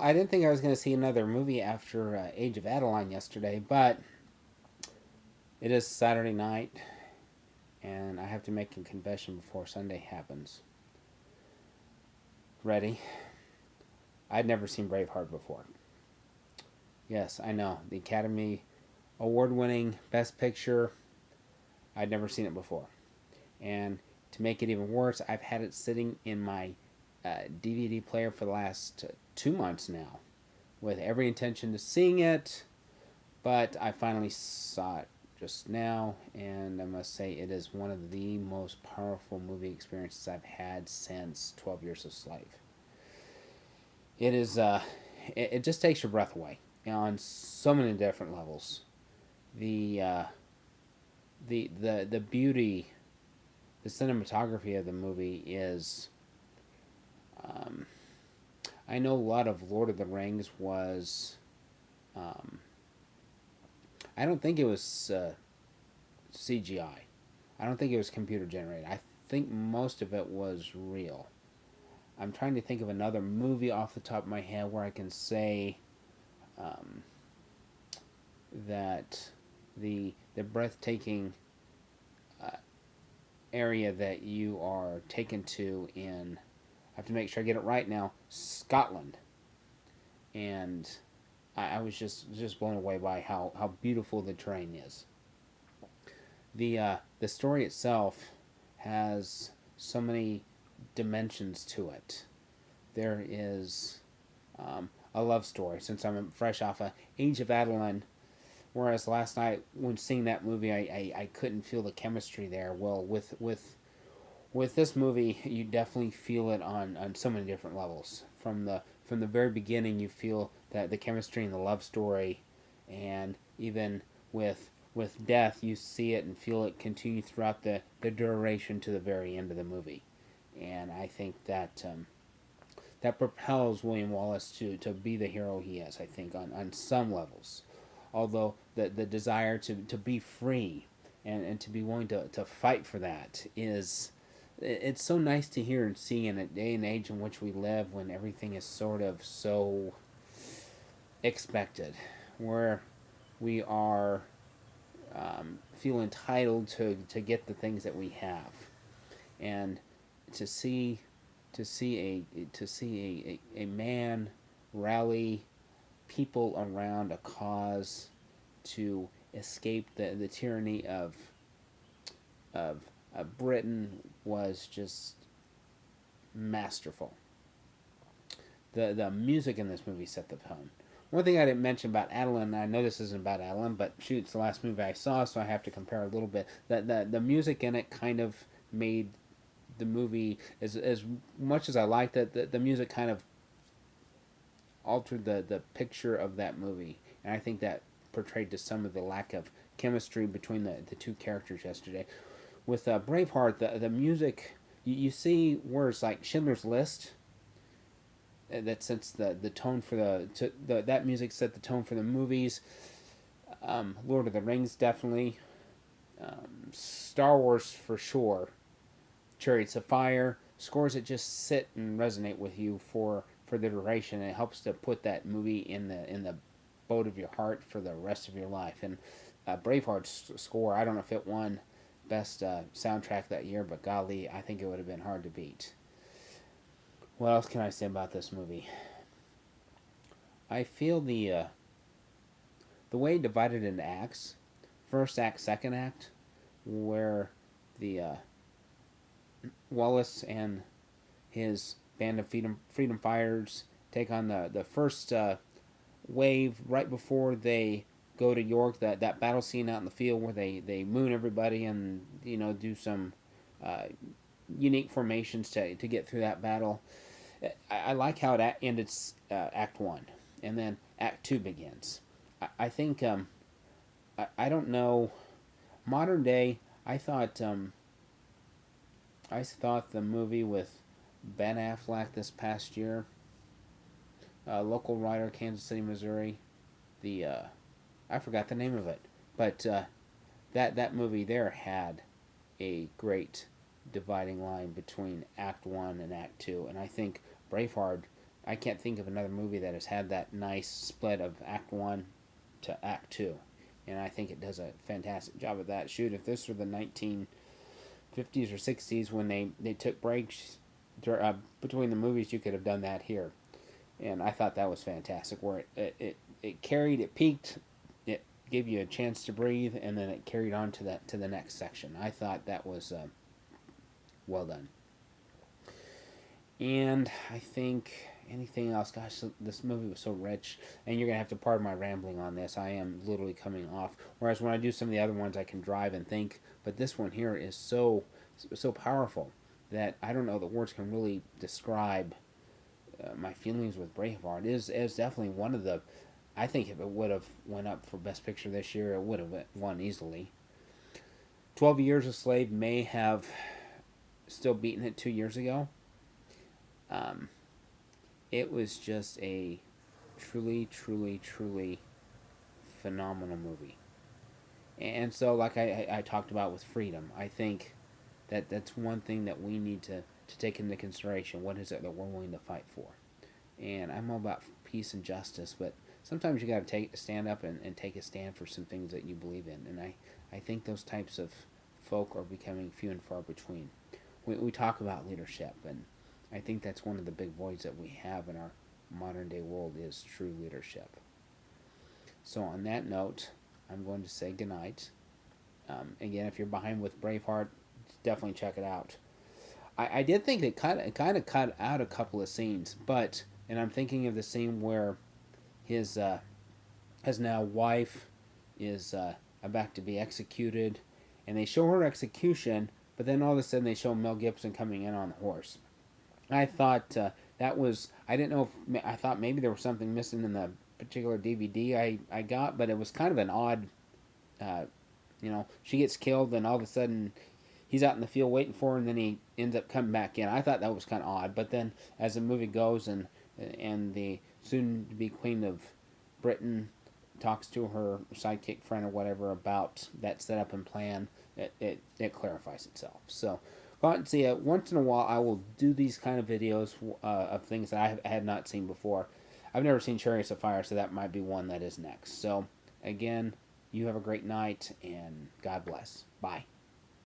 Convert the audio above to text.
I didn't think I was going to see another movie after Age of Adeline yesterday, but it is Saturday night, and I have to make a confession before Sunday happens. Ready? I'd never seen Braveheart before. Yes, I know. The Academy Award winning Best Picture. I'd never seen it before. And to make it even worse, I've had it sitting in my DVD player for the last 2 months now, with every intention of seeing it. But I finally saw it just now, and I must say it is one of the most powerful movie experiences I've had since 12 Years a Slave. It is, it just takes your breath away on so many different levels. The, uh, the beauty, the cinematography of the movie is. Um, I know a lot of Lord of the Rings was. Um, I don't think it was CGI. I don't think it was computer generated. I think most of it was real. I'm trying to think of another movie off the top of my head where I can say um, that the breathtaking uh, area that you are taken to in, I have to make sure I get it right now, Scotland, and I was just blown away by how beautiful the terrain is. The story itself has so many dimensions to it. There is a love story, since I'm fresh off of Age of Adeline. Whereas last night, when seeing that movie, I couldn't feel the chemistry there. Well, with this movie, you definitely feel it on so many different levels. From the very beginning, you feel that the chemistry and the love story, and even with death, you see it and feel it continue throughout the duration to the very end of the movie. And I think that that propels William Wallace to be the hero he is, I think, on some levels. Although the desire to be free and to be willing to fight for that is, it's so nice to hear and see in a day and age in which we live, when everything is sort of so expected, where we are feel entitled to get the things that we have, and to see to see a man rally people around a cause to escape the tyranny of Britain was just masterful. The music in this movie set the tone. One thing I didn't mention about Adeline, I know this isn't about Adeline, but shoot, it's the last movie I saw, so I have to compare a little bit. The music in it kind of made the movie, as much as I liked it, the music kind of altered the picture of that movie, and I think that portrayed to some of the lack of chemistry between the two characters yesterday. With Braveheart, the music, you see words like Schindler's List, that sets the tone for the that music set the tone for the movies. Lord of the Rings, definitely. Star Wars, for sure. Chariots of Fire, scores that just sit and resonate with you for the duration. It helps to put that movie in the boat of your heart for the rest of your life. And Braveheart's score, I don't know if it won best soundtrack that year, but golly, I think it would have been hard to beat. What else can I say about this movie? I feel the way divided into acts, first act, second act, where the Wallace and his band of freedom fighters take on the first wave right before they go to York. That battle scene out in the field where they moon everybody and do some uh, unique formations to get through that battle. I like how it ended Act One, and then Act Two begins. I think I don't know, modern day. I thought the movie with Ben Affleck this past year, local writer, Kansas City, Missouri. The I forgot the name of it, but that movie there had a great dividing line between Act One and Act Two, and I think Braveheart I can't think of another movie that has had that nice split of Act 1 to Act 2. And I think it does a fantastic job of that. Shoot, if this were the 1950s or 60s when they took breaks between the movies, you could have done that here. And I thought that was fantastic, where it carried, it peaked, it gave you a chance to breathe, and then it carried on to the next section. I thought that was well done. And I think anything else, gosh, this movie was so rich, and you're gonna have to pardon my rambling on this. I am literally coming off. Whereas when I do some of the other ones, I can drive and think, but this one here is so powerful that I don't know that words can really describe my feelings with Braveheart. Is definitely one of the. I think if it would have went up for Best Picture this year, it would have won easily. 12 Years a Slave may have still beaten it 2 years ago. Um, it was just a truly phenomenal movie. And so, like I talked about with freedom, I think that's one thing that we need to take into consideration. What is it that we're willing to fight for? And I'm all about peace and justice, but sometimes you got to stand up and take a stand for some things that you believe in. And I think those types of folk are becoming few and far between. We talk about leadership, and I think that's one of the big voids that we have in our modern day world is true leadership. So on that note, I'm going to say goodnight. Again, if you're behind with Braveheart, definitely check it out. I did think it kind of cut out a couple of scenes, but and I'm thinking of the scene where his now wife is about to be executed, and they show her execution, but then all of a sudden they show Mel Gibson coming in on a horse. I thought that was I didn't know if I thought maybe there was something missing in the particular DVD I got, but it was kind of an odd. Uh, she gets killed, and all of a sudden he's out in the field waiting for her, and then he ends up coming back in. I thought that was kind of odd, but then as the movie goes, and the soon-to-be Queen of Britain talks to her sidekick friend or whatever about that setup and plan, it clarifies itself. So go out and see it. Once in a while, I will do these kind of videos of things that I had not seen before. I've never seen Chariots of Fire, so that might be one that is next. So again, you have a great night, and God bless. Bye.